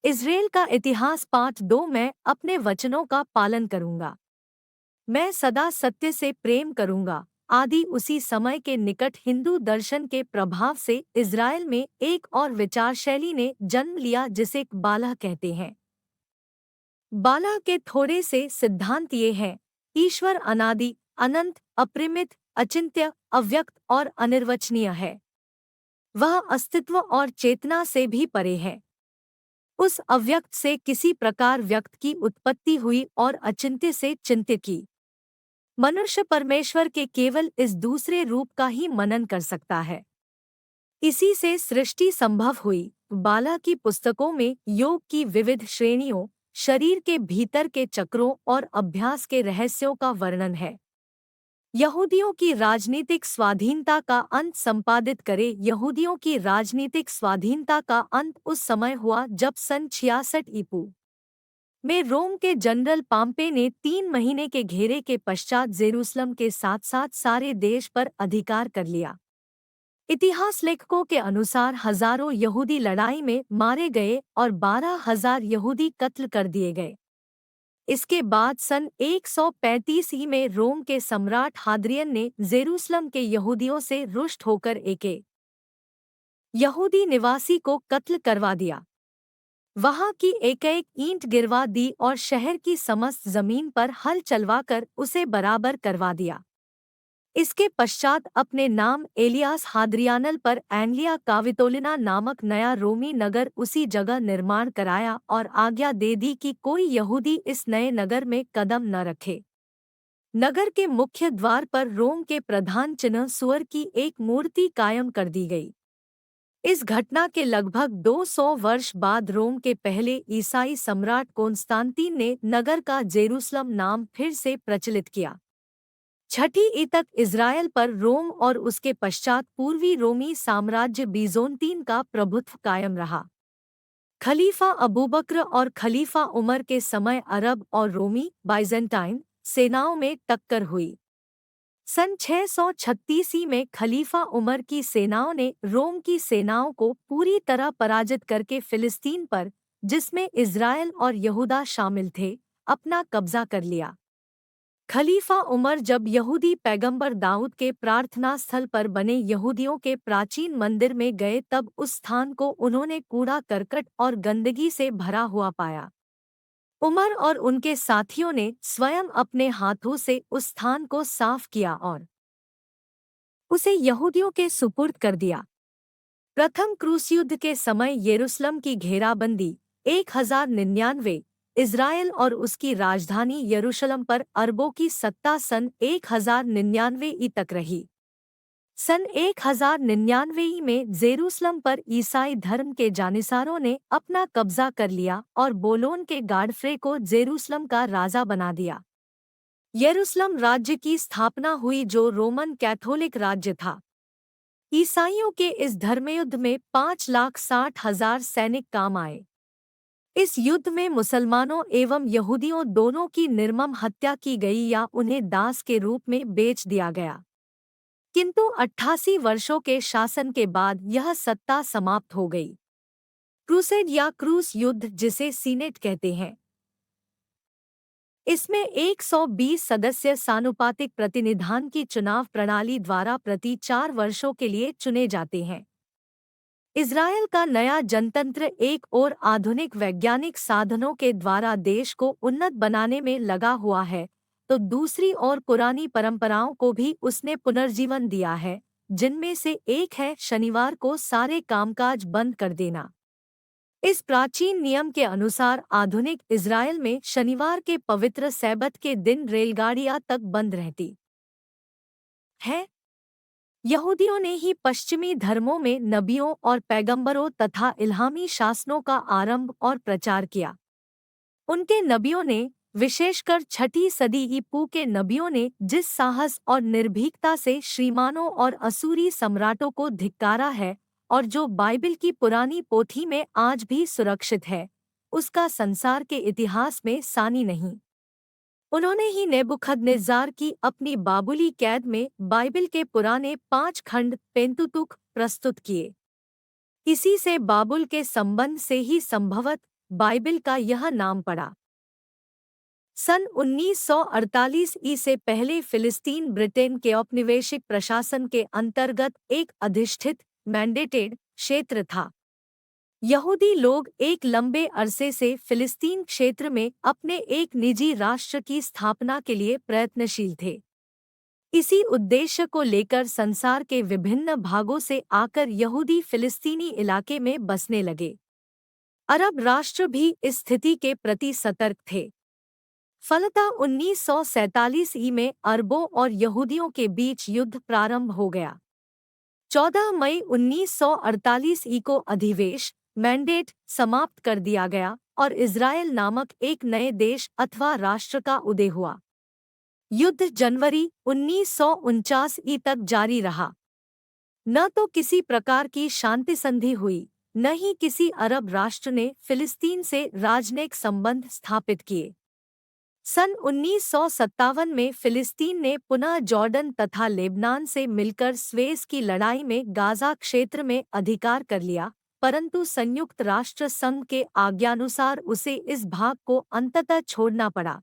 Israel का इतिहास पाठ 2 मैं अपने वचनों का पालन करूंगा। मैं सदा सत्य से प्रेम करूंगा। आदि उसी समय के निकट हिंदू दर्शन के प्रभाव से इज़राइल में एक और विचार शैली ने जन्म लिया जिसे बाला कहते हैं। बाला के थोड़े से सिद्धांत ये हैं: ईश्वर अनादि, अनंत, अपरिमित, अचिंत्य, अव्यक्त और अनिर्वचनीय है। वह अस्तित्व और चेतना से भी परे है। उस अव्यक्त से किसी प्रकार व्यक्त की उत्पत्ति हुई और अचिंत्य से चिंत्य की। मनुष्य परमेश्वर के केवल इस दूसरे रूप का ही मनन कर सकता है। इसी से सृष्टि संभव हुई। बाला की पुस्तकों में योग की विविध श्रेणियों, शरीर के भीतर के चक्रों और अभ्यास के रहस्यों का वर्णन है। यहूदियों की राजनीतिक स्वाधीनता का अंत संपादित करे। यहूदियों की राजनीतिक स्वाधीनता का अंत उस समय हुआ जब सन 66 ईपू में रोम के जनरल पाम्पे ने 3 महीने के घेरे के पश्चात जेरूसलम के साथ साथ सारे देश पर अधिकार कर लिया। इतिहास लेखकों के अनुसार हजारों यहूदी लड़ाई में मारे गए और 12,000 यहूदी कत्ल कर दिए गए। इसके बाद सन 135 ई में रोम के सम्राट हाद्रियन ने जेरूसलम के यहूदियों से रुष्ट होकर एक यहूदी निवासी को कत्ल करवा दिया। वहां की एक ईंट गिरवा दी और शहर की समस्त जमीन पर हल चलवाकर उसे बराबर करवा दिया। इसके पश्चात अपने नाम एलियास हाद्रियानल पर एंग्लिया कावितोलिना नामक नया रोमी नगर उसी जगह निर्माण कराया और आज्ञा दे दी कि कोई यहूदी इस नए नगर में कदम न रखे। नगर के मुख्य द्वार पर रोम के प्रधान चिन्ह सुअर की एक मूर्ति कायम कर दी गई। इस घटना के लगभग 200 वर्ष बाद रोम के पहले ईसाई सम्राट कॉन्स्टांतीन ने नगर का जेरूसलम नाम फिर से प्रचलित किया। 6ठी ई तक इज़राइल पर रोम और उसके पश्चात पूर्वी रोमी साम्राज्य बीजोंतीन का प्रभुत्व कायम रहा। खलीफा अबूबकर और खलीफा उमर के समय अरब और रोमी बाइजेंटाइन सेनाओं में टक्कर हुई। सन 636 में खलीफा उमर की सेनाओं ने रोम की सेनाओं को पूरी तरह पराजित करके फिलिस्तीन पर, जिसमें इज़राइल और यहूदा शामिल थे, अपना कब्जा कर लिया। खलीफा उमर जब यहूदी पैगंबर दाऊद के प्रार्थना स्थल पर बने यहूदियों के प्राचीन मंदिर में गए तब उस स्थान को उन्होंने कूड़ा करकट और गंदगी से भरा हुआ पाया। उमर और उनके साथियों ने स्वयं अपने हाथों से उस स्थान को साफ किया और उसे यहूदियों के सुपुर्द कर दिया। प्रथम क्रूस युद्ध के समय यरूशलेम की घेराबंदी 1099 इज़राइल और उसकी राजधानी यरूशलेम पर अरबों की सत्ता सन 1099 ई तक रही। सन 1099 में जेरूसलम पर ईसाई धर्म के जानिसारों ने अपना कब्जा कर लिया और बोलोन के गाडफ्रे को जेरूसलम का राजा बना दिया। यरूशलेम राज्य की स्थापना हुई जो रोमन कैथोलिक राज्य था। ईसाइयों के इस धर्मयुद्ध में 5,60,000 सैनिक काम आए। इस युद्ध में मुसलमानों एवं यहूदियों दोनों की निर्मम हत्या की गई या उन्हें दास के रूप में बेच दिया गया। किंतु 88 वर्षों के शासन के बाद यह सत्ता समाप्त हो गई। क्रूसेड या क्रूस युद्ध जिसे सीनेट कहते हैं, इसमें 120 सदस्य सानुपातिक प्रतिनिधान की चुनाव प्रणाली द्वारा प्रति 4 वर्षों के लिए चुने जाते हैं। इज़राइल का नया जनतंत्र एक ओर आधुनिक वैज्ञानिक साधनों के द्वारा देश को उन्नत बनाने में लगा हुआ है, तो दूसरी ओर पुरानी परंपराओं को भी उसने पुनर्जीवन दिया है, जिनमें से एक है शनिवार को सारे कामकाज बंद कर देना। इस प्राचीन नियम के अनुसार आधुनिक इज़राइल में शनिवार के पवित्र सैबत के दिन रेलगाड़ियां तक बंद रहती हैं। यहूदियों ने ही पश्चिमी धर्मों में नबियों और पैगंबरों तथा इल्हामी शासनों का आरंभ और प्रचार किया। उनके नबियों ने, विशेषकर 6ठी सदी ईपू के नबियों ने जिस साहस और निर्भीकता से श्रीमानों और असूरी सम्राटों को धिक्कारा है और जो बाइबिल की पुरानी पोथी में आज भी सुरक्षित है, उसका संसार के इतिहास में सानी नहीं। उन्होंने ही नेबुखदनेस्जार की अपनी बाबुली कैद में बाइबिल के पुराने 5 खंड पेंतुतुक प्रस्तुत किए। इसी से बाबुल के संबंध से ही संभवत बाइबिल का यह नाम पड़ा। सन 1948 ई से पहले फिलिस्तीन ब्रिटेन के औपनिवेशिक प्रशासन के अंतर्गत एक अधिष्ठित मैंडेटेड क्षेत्र था। यहूदी लोग एक लंबे अरसे से फिलिस्तीन क्षेत्र में अपने एक निजी राष्ट्र की स्थापना के लिए प्रयत्नशील थे। इसी उद्देश्य को लेकर संसार के विभिन्न भागों से आकर यहूदी फिलिस्तीनी इलाके में बसने लगे। अरब राष्ट्र भी इस स्थिति के प्रति सतर्क थे। फलतः 1947 ई में अरबों और यहूदियों के बीच युद्ध प्रारंभ हो गया। 14 मई 1948 ई को अधिवेश मैंडेट समाप्त कर दिया गया और इज़राइल नामक एक नए देश अथवा राष्ट्र का उदय हुआ। युद्ध जनवरी 1949 ई तक जारी रहा। न तो किसी प्रकार की शांति संधि हुई, न ही किसी अरब राष्ट्र ने फिलिस्तीन से राजनयिक संबंध स्थापित किए। सन 1957 में फिलिस्तीन ने पुनः जॉर्डन तथा लेबनान से मिलकर स्वेज की लड़ाई में गाज़ा क्षेत्र में अधिकार कर लिया, परंतु संयुक्त राष्ट्र संघ के आज्ञानुसार उसे इस भाग को अंततः छोड़ना पड़ा।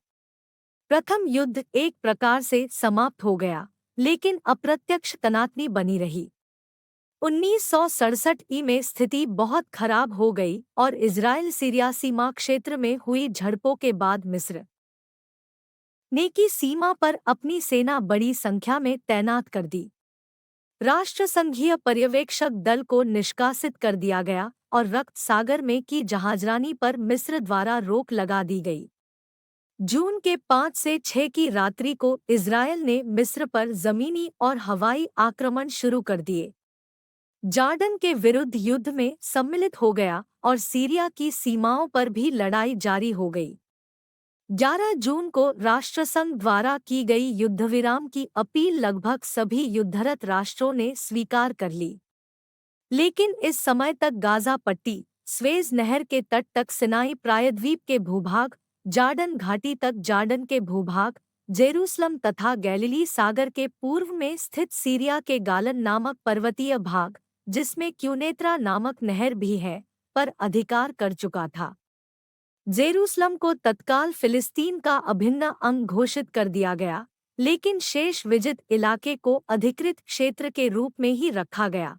प्रथम युद्ध एक प्रकार से समाप्त हो गया, लेकिन अप्रत्यक्ष तनातनी बनी रही। 1967 ई में स्थिति बहुत खराब हो गई और इज़राइल सीरिया सीमा क्षेत्र में हुई झड़पों के बाद मिस्र ने की सीमा पर अपनी सेना बड़ी संख्या में तैनात कर दी। राष्ट्रसंघीय पर्यवेक्षक दल को निष्कासित कर दिया गया और रक्त सागर में की जहाजरानी पर मिस्र द्वारा रोक लगा दी गई। जून के 5 से 6 की रात्रि को इज़राइल ने मिस्र पर जमीनी और हवाई आक्रमण शुरू कर दिए। जॉर्डन के विरुद्ध युद्ध में सम्मिलित हो गया और सीरिया की सीमाओं पर भी लड़ाई जारी हो गई। 11 जून को राष्ट्रसंघ द्वारा की गई युद्धविराम की अपील लगभग सभी युद्धरत राष्ट्रों ने स्वीकार कर ली, लेकिन इस समय तक गाज़ा पट्टी, स्वेज नहर के तट तक सिनाई प्रायद्वीप के भूभाग, जॉर्डन घाटी तक जॉर्डन के भूभाग, जेरूसलम तथा गैलिली सागर के पूर्व में स्थित सीरिया के गालन नामक पर्वतीय भाग, जिसमें क्यूनेत्रा नामक नहर भी है, पर अधिकार कर चुका था। जेरूसलम को तत्काल फिलिस्तीन का अभिन्न अंग घोषित कर दिया गया, लेकिन शेष विजित इलाके को अधिकृत क्षेत्र के रूप में ही रखा गया।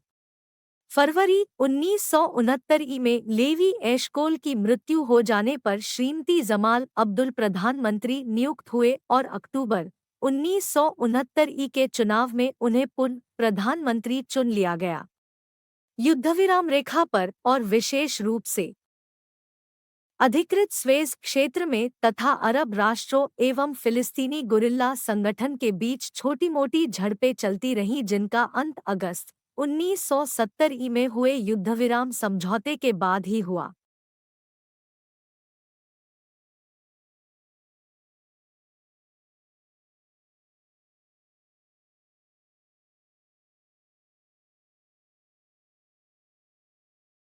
फरवरी 1969 ई में लेवी एशकोल की मृत्यु हो जाने पर श्रीमती जमाल अब्दुल प्रधानमंत्री नियुक्त हुए और अक्टूबर 1969 ई के चुनाव में उन्हें पुनः प्रधानमंत्री चुन लिया गया। युद्धविराम रेखा पर और विशेष रूप से अधिकृत स्वेज क्षेत्र में तथा अरब राष्ट्रों एवं फिलिस्तीनी गुरिल्ला संगठन के बीच छोटी-मोटी झड़पें चलती रहीं, जिनका अंत अगस्त 1970 ई में हुए युद्धविराम समझौते के बाद ही हुआ।